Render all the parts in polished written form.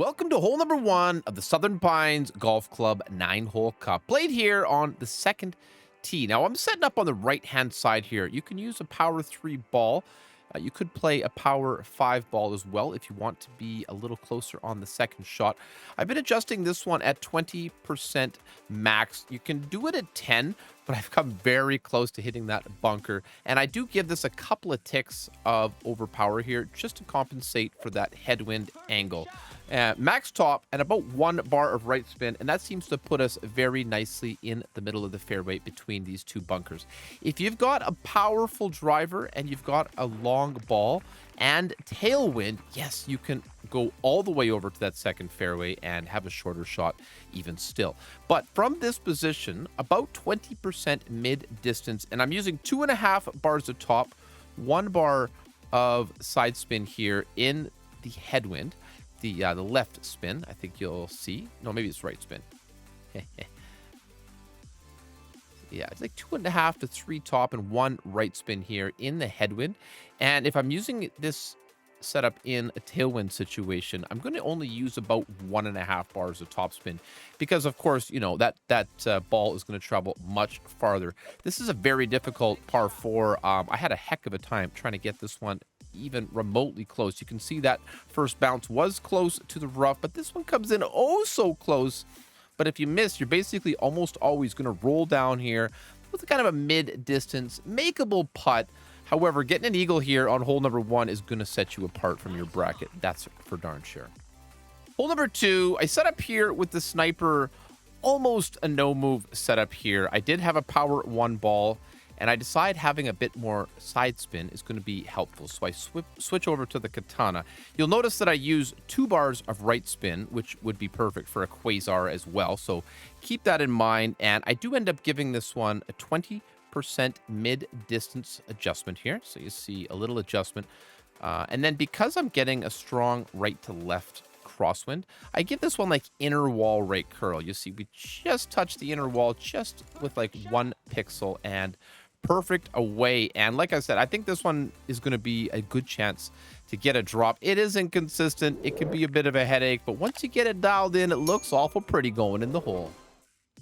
Welcome to hole number one of the Southern Pines Golf Club 9-hole cup, played here on the second tee. Now, I'm setting up on the right-hand side here. You can use a power 3 ball. You could play a power 5 ball as well if you want to be a little closer on the second shot. I've been adjusting this one at 20% max. You can do it at 10, but I've come very close to hitting that bunker. And I do give this a couple of ticks of overpower here just to compensate for that headwind angle. Max top and about 1 bar of right spin, and that seems to put us very nicely in the middle of the fairway between these two bunkers. If you've got a powerful driver and you've got a long ball and tailwind, yes, you can go all the way over to that second fairway and have a shorter shot even still. But from this position, about 20% mid distance, and I'm using 2.5 bars of top, 1 bar of side spin here in the headwind. The left spin, I think you'll see. No, maybe it's right spin. Yeah, it's like 2.5 to 3 top and 1 right spin here in the headwind. And if I'm using this setup in a tailwind situation, I'm going to only use about 1.5 bars of top spin because, of course, you know, that ball is going to travel much farther. This is a very difficult par 4. I had a heck of a time trying to get this one even remotely close. You can see that first bounce was close to the rough, but this one comes in oh so close. But if you miss, you're basically almost always going to roll down here with kind of a mid-distance, makeable putt. However, getting an eagle here on hole number 1 is going to set you apart from your bracket. That's for darn sure. Hole number 2, I set up here with the sniper, almost a no-move setup here. I did have a power 1 ball, and I decide having a bit more side spin is going to be helpful. So I switch over to the katana. You'll notice that I use 2 bars of right spin, which would be perfect for a quasar as well. So keep that in mind. And I do end up giving this one a 20% mid-distance adjustment here. So you see a little adjustment. And then because I'm getting a strong right to left crosswind, I give this one like inner wall right curl. You see we just touch the inner wall just with like 1 pixel and perfect away. And like I said, I think this one is going to be a good chance to get a drop. It is inconsistent. It can be a bit of a headache, but once you get it dialed in, it looks awful pretty going in the hole.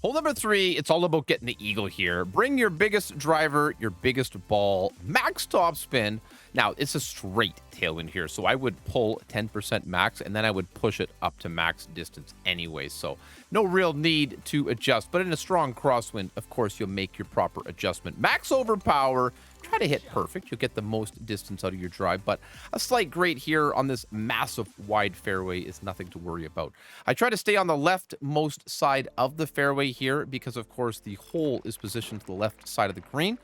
Hole number 3, it's all about getting the eagle here. Bring your biggest driver, your biggest ball, max top spin. Now, it's a straight tailwind here, so I would pull 10% max, and then I would push it up to max distance anyway. So no real need to adjust. But in a strong crosswind, of course, you'll make your proper adjustment. Max overpower. Try to hit perfect. You'll get the most distance out of your drive, but a slight grade here on this massive wide fairway is nothing to worry about. I try to stay on the leftmost side of the fairway here because, of course, the hole is positioned to the left side of the green.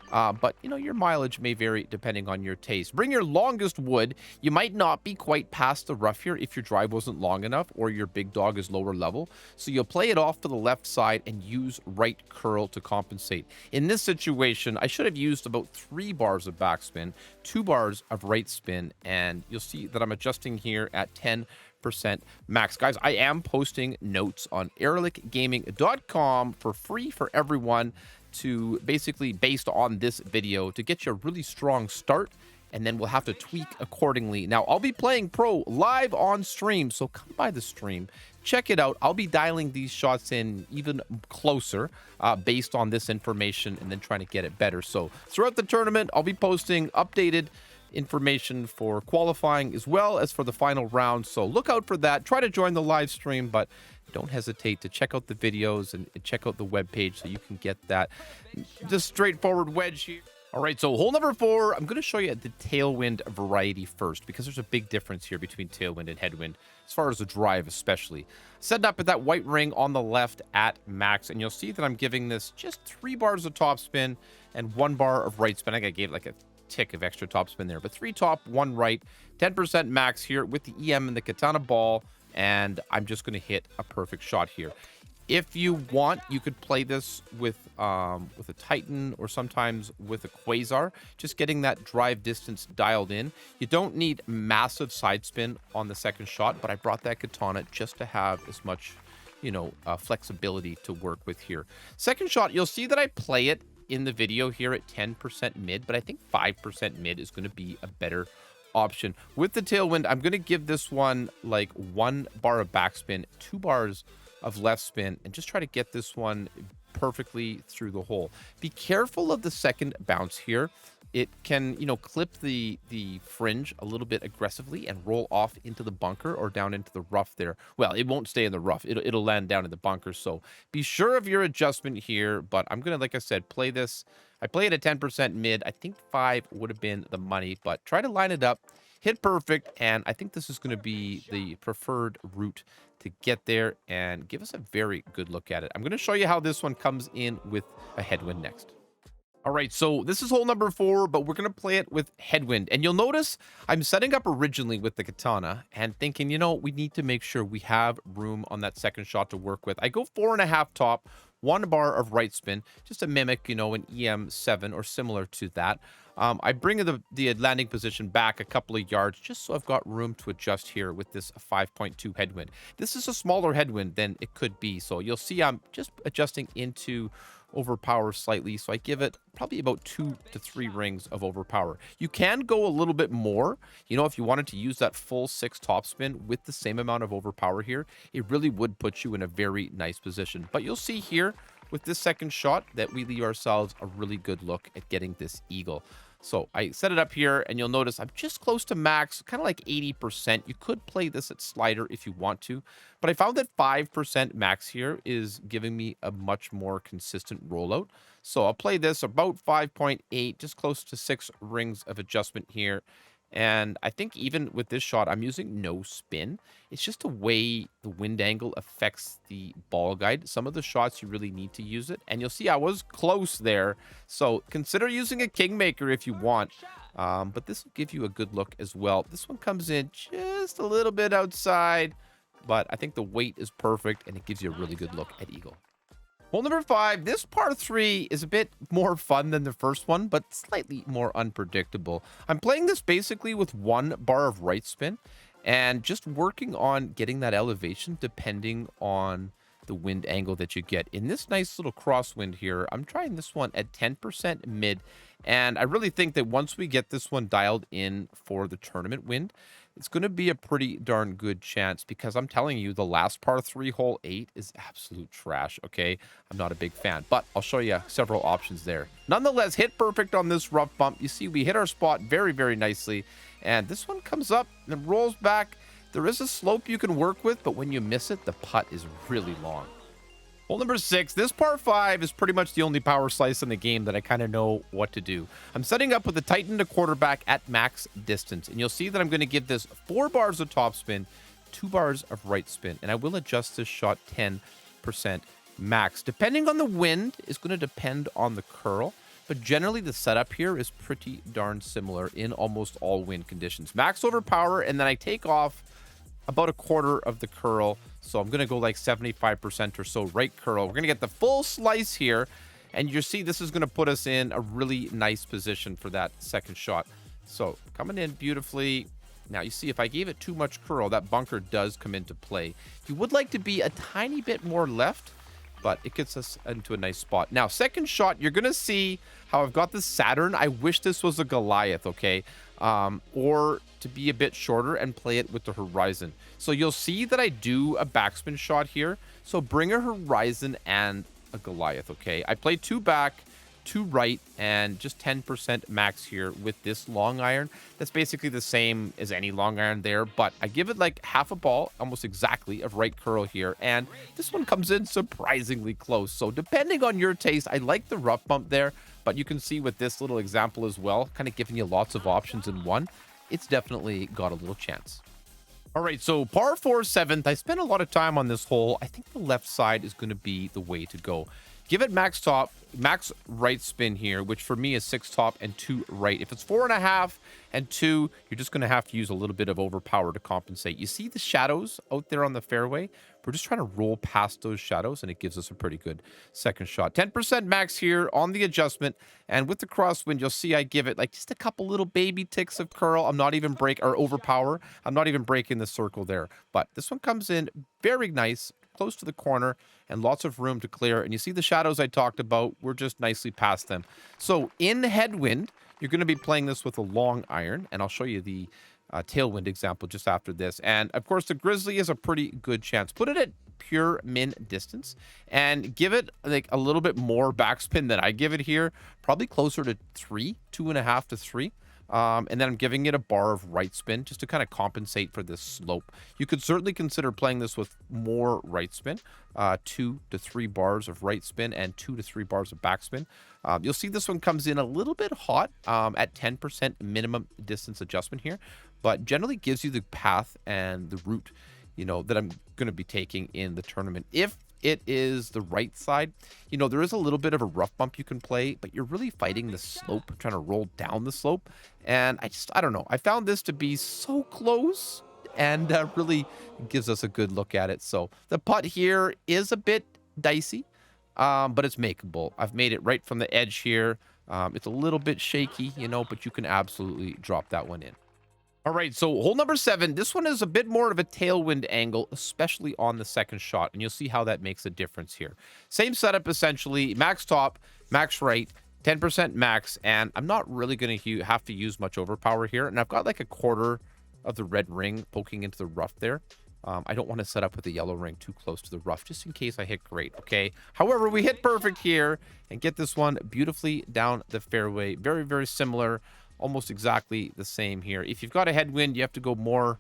But, you know, your mileage may vary depending on your taste. Bring your longest wood. You might not be quite past the rough here if your drive wasn't long enough or your big dog is lower level. So you'll play it off to the left side and use right curl to compensate. In this situation, I should have used about 3 bars of backspin, 2 bars of right spin, and you'll see that I'm adjusting here at 10% max. Guys, I am posting notes on erelicgaming.com for free for everyone to basically, based on this video, to get you a really strong start, and then we'll have to tweak accordingly. Now, I'll be playing pro live on stream, so come by the stream, check it out. I'll be dialing these shots in even closer based on this information and then trying to get it better. So throughout the tournament, I'll be posting updated information for qualifying as well as for the final round. So look out for that. Try to join the live stream, but don't hesitate to check out the videos and check out the webpage so you can get that just straightforward wedge here. All right, so hole number 4, I'm going to show you the tailwind variety first because there's a big difference here between tailwind and headwind as far as the drive especially. Setting up at that white ring on the left at max, and you'll see that I'm giving this just 3 bars of top spin and 1 bar of right spin. I think I gave like a tick of extra top spin there, but 3 top, 1 right, 10% max here with the EM and the katana ball, and I'm just going to hit a perfect shot here. If you want, you could play this with a Titan or sometimes with a Quasar, just getting that drive distance dialed in. You don't need massive side spin on the second shot, but I brought that katana just to have as much, you know, flexibility to work with here. Second shot, you'll see that I play it in the video here at 10% mid, but I think 5% mid is going to be a better option. With the Tailwind, I'm going to give this one like 1 bar of backspin, 2 bars of left spin, and just try to get this one perfectly through the hole. Be careful of the second bounce here. It can, clip the fringe a little bit aggressively and roll off into the bunker or down into the rough there. Well, it won't stay in the rough. It'll land down in the bunker. So be sure of your adjustment here. But I'm going to, like I said, play this. I played at 10% mid. I think 5 would have been the money, but try to line it up, hit perfect, and I think this is going to be the preferred route to get there and give us a very good look at it. I'm going to show you how this one comes in with a headwind next. All right, so this is hole number 4, but we're going to play it with Headwind. And you'll notice I'm setting up originally with the katana and thinking, we need to make sure we have room on that second shot to work with. I go 4.5 top, 1 bar of right spin, just to mimic, an EM7 or similar to that. I bring the landing position back a couple of yards just so I've got room to adjust here with this 5.2 headwind. This is a smaller headwind than it could be, so you'll see I'm just adjusting into overpower slightly, so I give it probably about 2 to 3 rings of overpower. You can go a little bit more, if you wanted to use that full 6 topspin with the same amount of overpower here, it really would put you in a very nice position. But you'll see here with this second shot that we leave ourselves a really good look at getting this eagle. So I set it up here, and you'll notice I'm just close to max, kind of like 80%. You could play this at slider if you want to, but I found that 5% max here is giving me a much more consistent rollout. So I'll play this about 5.8, just close to 6 rings of adjustment here. And I think even with this shot, I'm using no spin. It's just the way the wind angle affects the ball guide. Some of the shots, you really need to use it. And you'll see I was close there. So consider using a Kingmaker if you want. But this will give you a good look as well. This one comes in just a little bit outside. But I think the weight is perfect, and it gives you a really good look at eagle. Hole number 5, this par 3 is a bit more fun than the first one, but slightly more unpredictable. I'm playing this basically with 1 bar of right spin and just working on getting that elevation depending on the wind angle that you get. In this nice little crosswind here, I'm trying this one at 10% mid, and I really think that once we get this one dialed in for the tournament wind, it's going to be a pretty darn good chance, because I'm telling you, the last par 3 hole 8 is absolute trash, okay? I'm not a big fan, but I'll show you several options there. Nonetheless, hit perfect on this rough bump. You see, we hit our spot very, very nicely, and this one comes up and rolls back. There is a slope you can work with, but when you miss it, the putt is really long. Hole number 6, this par 5 is pretty much the only power slice in the game that I kind of know what to do. I'm setting up with a Titan to quarterback at max distance, and you'll see that I'm going to give this 4 bars of topspin, 2 bars of right spin, and I will adjust this shot 10% max. Depending on the wind is going to depend on the curl, but generally the setup here is pretty darn similar in almost all wind conditions. Max overpower, and then I take off about a quarter of the curl. So I'm going to go like 75% or so right curl. We're going to get the full slice here. And you see this is going to put us in a really nice position for that second shot. So coming in beautifully. Now you see if I gave it too much curl, that bunker does come into play. You would like to be a tiny bit more left, but it gets us into a nice spot. Now, second shot, you're going to see how I've got the Saturn. I wish this was a Goliath, okay? Or to be a bit shorter and play it with the horizon. So you'll see that I do a backspin shot here. So bring a horizon and a Goliath, okay? I play 2 back, 2 right, and just 10% max here with this long iron. That's basically the same as any long iron there, but I give it like half a ball, almost exactly, of right curl here, and this one comes in surprisingly close. So depending on your taste, I like the rough bump there, but you can see with this little example as well, kind of giving you lots of options in one, it's definitely got a little chance. All right, so par 4 7th. I spent a lot of time on this hole. I think the left side is going to be the way to go. Give it max top, max right spin here, which for me is 6 top and 2 right. If it's 4.5 and 2, you're just going to have to use a little bit of overpower to compensate. You see the shadows out there on the fairway? We're just trying to roll past those shadows, and it gives us a pretty good second shot. 10% max here on the adjustment, and with the crosswind, you'll see I give it like just a couple little baby ticks of curl. I'm not even overpower. I'm not even breaking the circle there, but this one comes in very nice, close to the corner, and lots of room to clear. And you see the shadows I talked about, we're just nicely past them. So in Headwind, you're going to be playing this with a long iron, and I'll show you the Tailwind example just after this. And of course, the Grizzly is a pretty good chance. Put it at pure min distance and give it like a little bit more backspin than I give it here, probably closer to 2.5 to 3. And then I'm giving it a bar of right spin just to kind of compensate for this slope. You could certainly consider playing this with more right spin, 2 to 3 bars of right spin and 2 to 3 bars of backspin. You'll see this one comes in a little bit hot at 10% minimum distance adjustment here, but generally gives you the path and the route, that I'm going to be taking in the tournament. If it is the right side, there is a little bit of a rough bump you can play, but you're really fighting the slope, trying to roll down the slope. And I don't know. I found this to be so close and really gives us a good look at it. So the putt here is a bit dicey, but it's makeable. I've made it right from the edge here. It's a little bit shaky, but you can absolutely drop that one in. All right, so hole number 7, this one is a bit more of a tailwind angle, especially on the second shot, and you'll see how that makes a difference here. Same setup, essentially, max top, max right, 10% max, and I'm not really going to have to use much overpower here, and I've got like a quarter of the red ring poking into the rough there. I don't want to set up with the yellow ring too close to the rough, just in case I hit great, okay? However, we hit perfect here and get this one beautifully down the fairway. Very, very similar. Almost exactly the same here. If you've got a headwind, you have to go more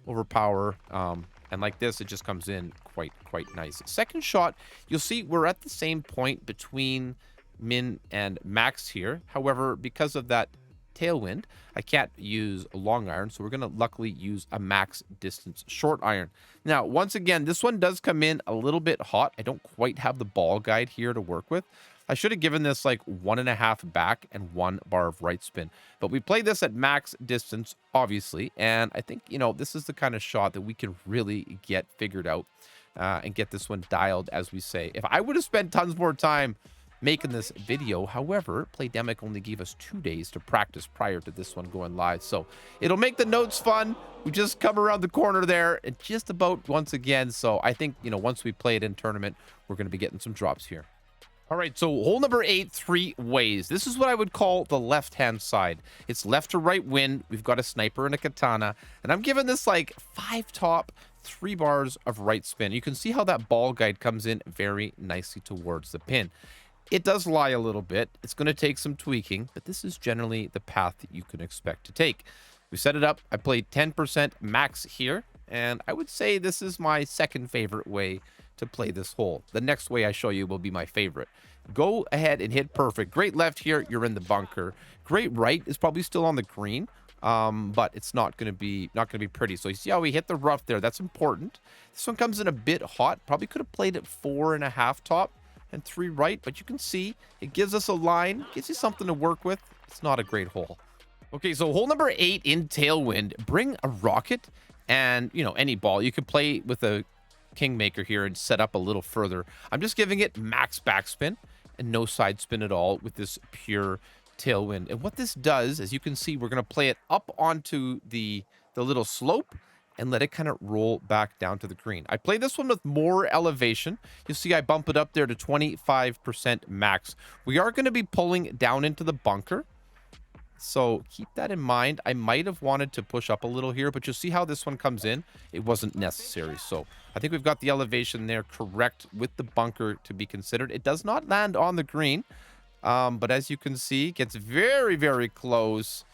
overpower. And like this, it just comes in quite nice. Second shot, you'll see we're at the same point between min and max here. However, because of that tailwind, I can't use a long iron, so we're going to luckily use a max distance short iron. Now, once again, this one does come in a little bit hot. I don't quite have the ball guide here to work with. I should have given this like 1.5 back and 1 bar of right spin. But we played this at max distance, obviously. And I think, this is the kind of shot that we can really get figured out and get this one dialed, as we say. If I would have spent tons more time making this video, however, Playdemic only gave us 2 days to practice prior to this one going live. So it'll make the notes fun. We just come around the corner there and just about once again. So I think, once we play it in tournament, we're going to be getting some drops here. All right, so hole number 8, 3 ways. This is what I would call the left-hand side. It's left to right wind. We've got a sniper and a katana. And I'm giving this like 5 top, 3 bars of right spin. You can see how that ball guide comes in very nicely towards the pin. It does lie a little bit. It's going to take some tweaking, but this is generally the path that you can expect to take. We set it up. I played 10% max here, and I would say this is my second favorite way to play this hole. The next way I show you will be my favorite. Go ahead and hit perfect. Great left here, you're in the bunker. Great right is probably still on the green, but it's not going to be pretty. So you see how we hit the rough there? That's important. This one comes in a bit hot. Probably could have played it 4.5 top and 3 right, but you can see it gives us a line, gives you something to work with. It's not a great hole. Okay, so hole number 8 in Tailwind. Bring a rocket and any ball. You could play with a Kingmaker here and set up a little further. I'm just giving it max backspin and no side spin at all with this pure tailwind. And what this does, as you can see, we're going to play it up onto the little slope and let it kind of roll back down to the green. I play this one with more elevation. You'll see I bump it up there to 25% max. We are going to be pulling down into the bunker, so keep that in mind. I might have wanted to push up a little here, but you'll see how this one comes in. It wasn't necessary. So I think we've got the elevation there correct with the bunker to be considered. It does not land on the green, but as you can see, it gets very, very close.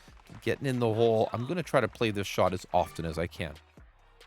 Getting in the hole. I'm going to try to play this shot as often as I can.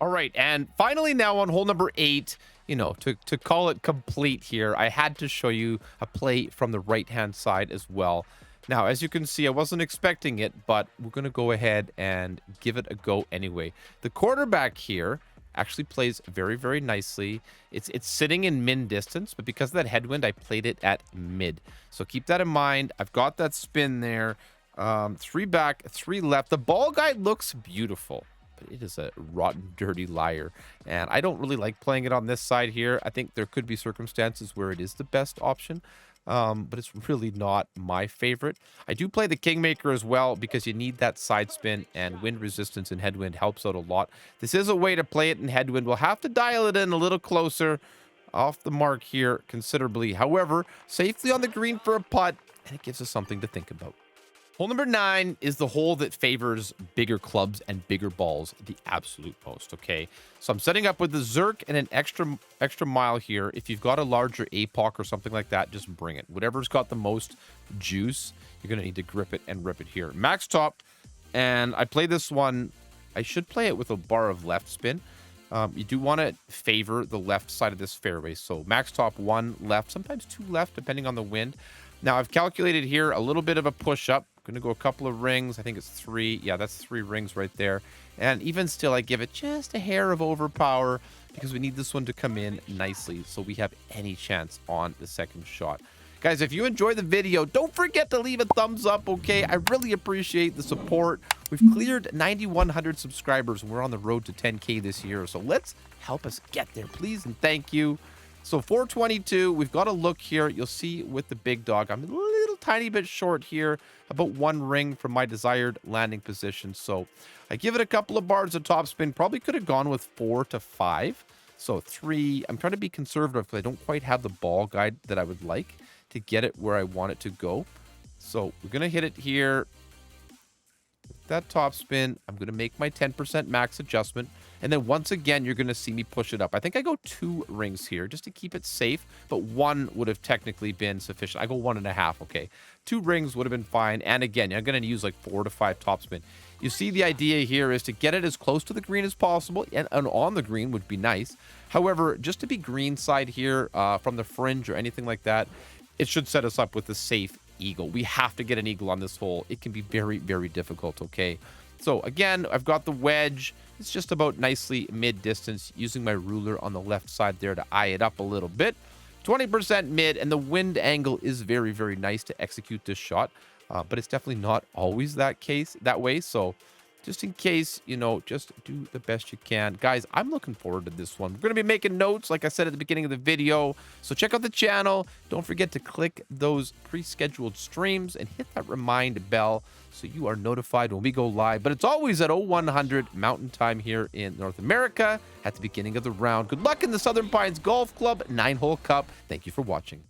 All right, and finally now on hole number 8, to call it complete here, I had to show you a play from the right-hand side as well. Now, as you can see, I wasn't expecting it, but we're going to go ahead and give it a go anyway. The quarterback here actually plays very, very nicely. It's sitting in min distance, but because of that headwind, I played it at mid. So keep that in mind. I've got that spin there. 3 back, 3 left. The ball guide looks beautiful, but it is a rotten, dirty liar. And I don't really like playing it on this side here. I think there could be circumstances where it is the best option. But it's really not my favorite. I do play the Kingmaker as well because you need that side spin, and wind resistance in Headwind helps out a lot. This is a way to play it in Headwind. We'll have to dial it in a little closer, off the mark here considerably. However, safely on the green for a putt, and it gives us something to think about. Hole number 9 is the hole that favors bigger clubs and bigger balls the absolute most, okay? So I'm setting up with the Zerk and an extra mile here. If you've got a larger APOC or something like that, just bring it. Whatever's got the most juice, you're going to need to grip it and rip it here. Max top, and I play this one. I should play it with a bar of left spin. You do want to favor the left side of this fairway. So max top 1 left, sometimes 2 left, depending on the wind. Now I've calculated here a little bit of a push up. I'm going to go a couple of rings. I think it's 3. Yeah, that's 3 rings right there. And even still, I give it just a hair of overpower because we need this one to come in nicely so we have any chance on the second shot. Guys, if you enjoyed the video, don't forget to leave a thumbs up, okay? I really appreciate the support. We've cleared 9,100 subscribers, and we're on the road to 10K this year. So let's help us get there, please, and thank you. So 422, we've got a look here. You'll see with the big dog, I'm a little tiny bit short here, about 1 ring from my desired landing position. So I give it a couple of bars of topspin. Probably could have gone with 4 to 5. So 3, I'm trying to be conservative because I don't quite have the ball guide that I would like to get it where I want it to go. So we're going to hit it here. With that top spin, I'm going to make my 10% max adjustment. And then once again, you're going to see me push it up. I think I go 2 rings here just to keep it safe, but 1 would have technically been sufficient. I go 1.5, okay. 2 rings would have been fine. And again, I'm going to use like 4 to 5 topspin. You see, the idea here is to get it as close to the green as possible, and on the green would be nice. However, just to be green side here from the fringe or anything like that, it should set us up with a safe eagle. We have to get an eagle on this hole. It can be very, very difficult, okay? So again, I've got the wedge. It's just about nicely mid-distance, using my ruler on the left side there to eye it up a little bit. 20% mid, and the wind angle is very, very nice to execute this shot. But it's definitely not always that way. So just in case, you know, just do the best you can. Guys, I'm looking forward to this one. We're going to be making notes, like I said at the beginning of the video. So check out the channel. Don't forget to click those pre-scheduled streams and hit that remind bell so you are notified when we go live. But it's always at 0100 Mountain Time here in North America at the beginning of the round. Good luck in the Southern Pines Golf Club 9-hole cup. Thank you for watching.